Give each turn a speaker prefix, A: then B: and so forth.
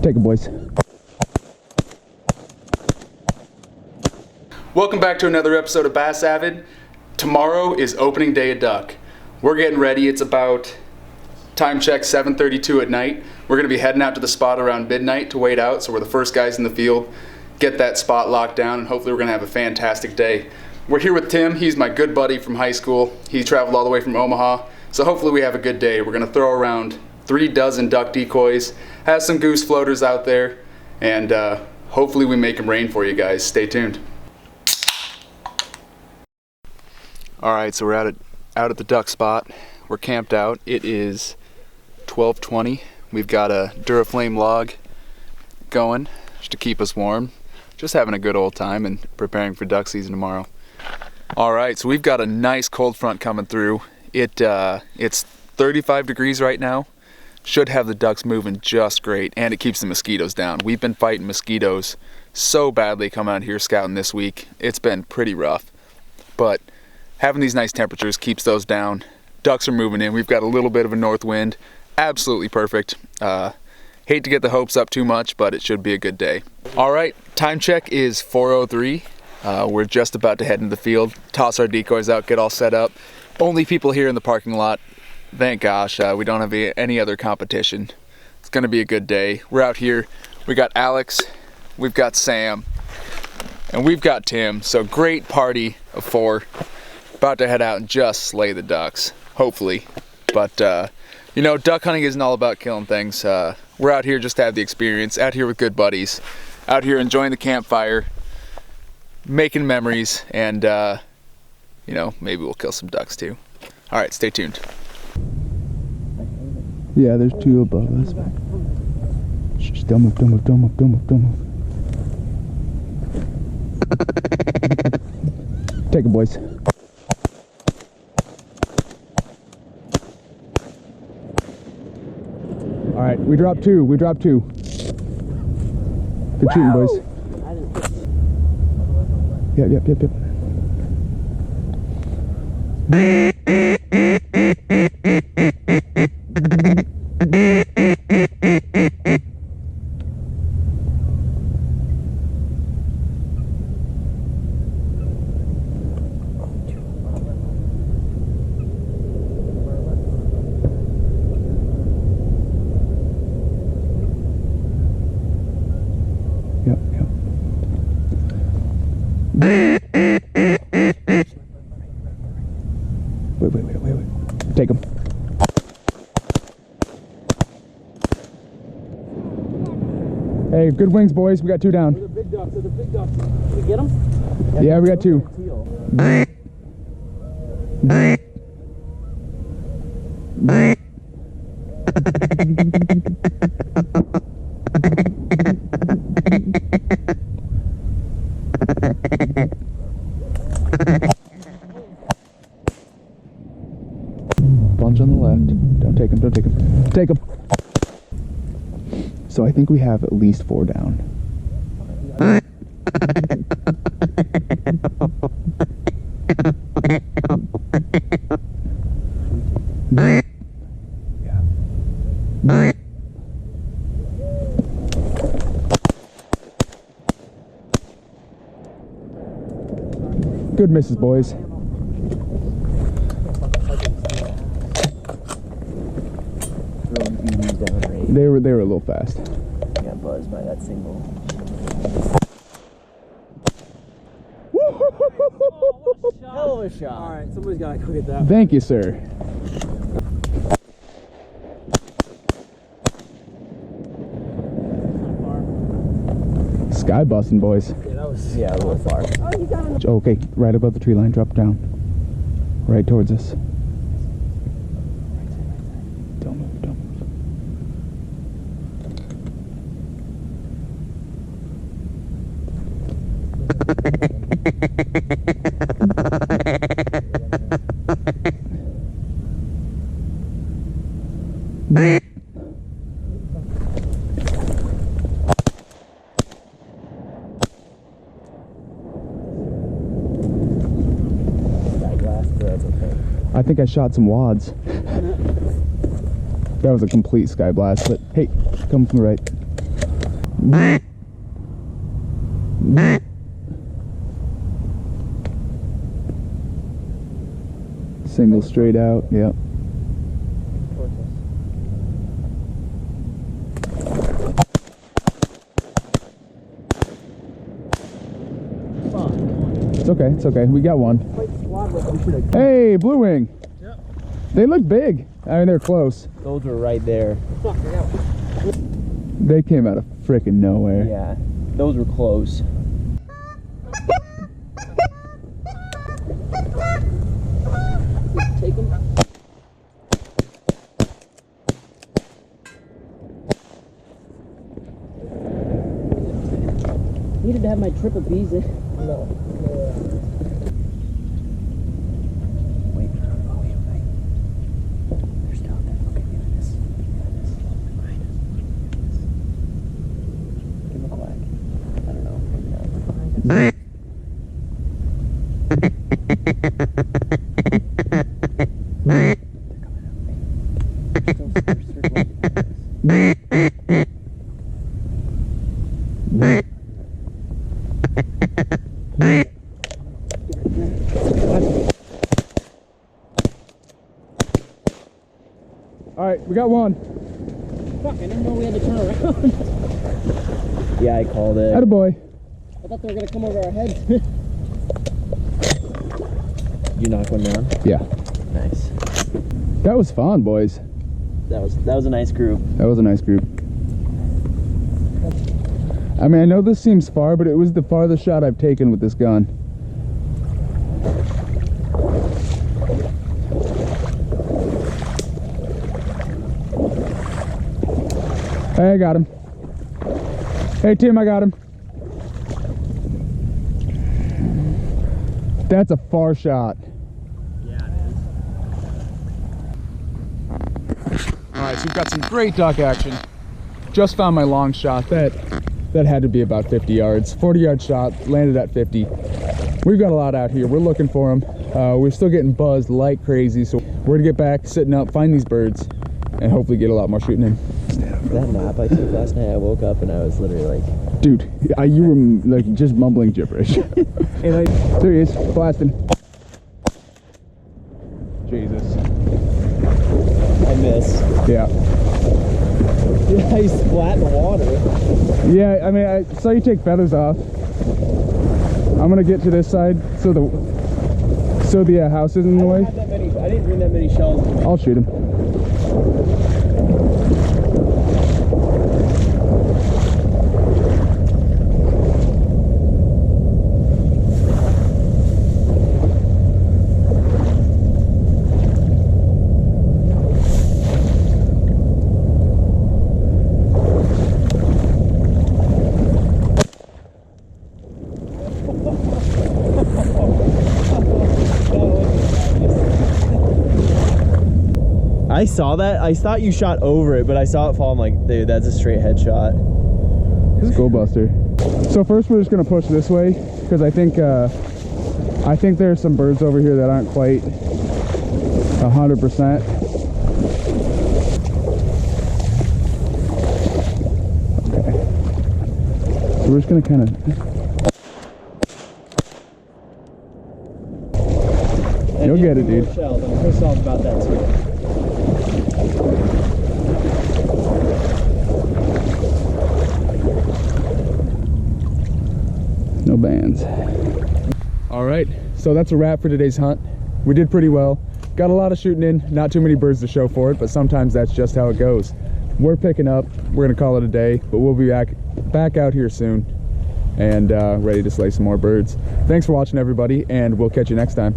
A: Take it, boys.
B: Welcome back to another episode of Bass Avid. Tomorrow is opening day at Duck. We're getting ready. It's about, time check, 7:32 at night. We're going to be heading out to the spot around midnight to wait out, so we're the first guys in the field. Get that spot locked down, and hopefully we're going to have a fantastic day. We're here with Tim. He's my good buddy from high school. He traveled all the way from Omaha, so hopefully we have a good day. We're going to throw around 3 dozen duck decoys, have some goose floaters out there, and hopefully we make them rain for you guys. Stay tuned. All right, so we're out at the duck spot. We're camped out. It is 12:20. We've got a Duraflame log going just to keep us warm. Just having a good old time and preparing for duck season tomorrow. All right, so we've got a nice cold front coming through. It's 35 degrees right now. Should have the ducks moving just great, and it keeps the mosquitoes down. We've been fighting mosquitoes so badly coming out here scouting this week. It's been pretty rough, but having these nice temperatures keeps those down. Ducks are moving in. We've got a little bit of a north wind. Absolutely perfect. Hate to get the hopes up too much, but it should be a good day. All right, time check is 4:03. We're just about to head into the field, toss our decoys out, get all set up. Only people here in the parking lot. Thank gosh, we don't have any other competition. It's gonna be a good day. We're out here. We got Alex, we've got Sam, and we've got Tim. So great party of 4. About to head out and just slay the ducks, hopefully. But you know, duck hunting isn't all about killing things. We're out here just to have the experience, out here with good buddies, out here enjoying the campfire, making memories, and you know, maybe we'll kill some ducks too. All right, stay tuned.
A: Yeah, there's 2 above us. Shh, don't move, don't move, don't move, don't move, don't move. Take it, boys. All right, we dropped 2. We dropped 2. Good shooting, boys. Yep. Wait. Take them. Hey, good wings, boys. We got 2 down.
C: They're big ducks. They're the big ducks. Did we get them?
A: Yeah, we got 2. Plunge on the left. Don't take them, don't take them. Take them. So I think we have at least 4 down. Yeah. Good misses, boys. They were a little fast.
C: Got buzzed by that single. Hell of a shot. All right, somebody's got to go get that.
A: Thank you, sir. Sky busting, boys.
C: Yeah, that was a little far. Oh, you got him.
A: Okay, right above the tree line. Drop down. Right towards us. Don't move, don't move. I think I shot some wads. That was a complete sky blast, but hey, come from the right. Single straight out, yep. It's okay, it's okay. We got one. Hey, blue wing. Yep. They look big. I mean, they're close.
C: Those were right there.
A: They came out of freaking nowhere.
C: Yeah, those were close. Take them. Needed to have my triple B's in. No. Wait. Oh, wait. They're still out there. Okay, behind us. Behind us. Give him a quack. I don't know. Maybe not. Behind us.
A: All right, we got one.
C: Fuck, I didn't know we had to turn around. Yeah, I called it.
A: Attaboy.
C: I thought they were gonna come over our heads. You knock one down?
A: Yeah.
C: Nice.
A: That was fun, boys.
C: That was a nice group.
A: That was a nice group. I mean, I know this seems far, but it was the farthest shot I've taken with this gun. Hey, I got him. Hey, Tim, I got him. That's a far shot.
C: Yeah, it is.
A: Alright, so we've got some great duck action. Just found my long shot. That had to be about 50 yards. 40-yard shot, landed at 50. We've got a lot out here. We're looking for them. We're still getting buzzed like crazy, so we're gonna get back, sitting up, find these birds, and hopefully get a lot more shooting in.
C: That nap I took last night, I woke up and I was literally like...
A: Dude, you were like just mumbling gibberish. There he is, blasting. Jesus.
C: I missed.
A: Yeah.
C: Yeah, he's flat in the water.
A: Yeah, I mean, I saw you take feathers off. I'm gonna get to this side so the house isn't in the way.
C: I didn't bring that many shells.
A: I'll shoot him.
C: I saw that. I thought you shot over it, but I saw it fall. I'm like, dude, that's a straight headshot.
A: Skull buster. So first we're just gonna push this way because I think there's some birds over here that aren't quite 100%. Okay. So we're just gonna kind of. You'll get it, dude.
C: Shells. I'm pissed off about that too.
A: No bands. All right, so that's a wrap for today's hunt. We did pretty well. Got a lot of shooting in, not too many birds to show for it, but sometimes that's just how it goes. We're picking up, we're gonna call it a day, but we'll be back out here soon and ready to slay some more birds. Thanks for watching, everybody, and we'll catch you next time.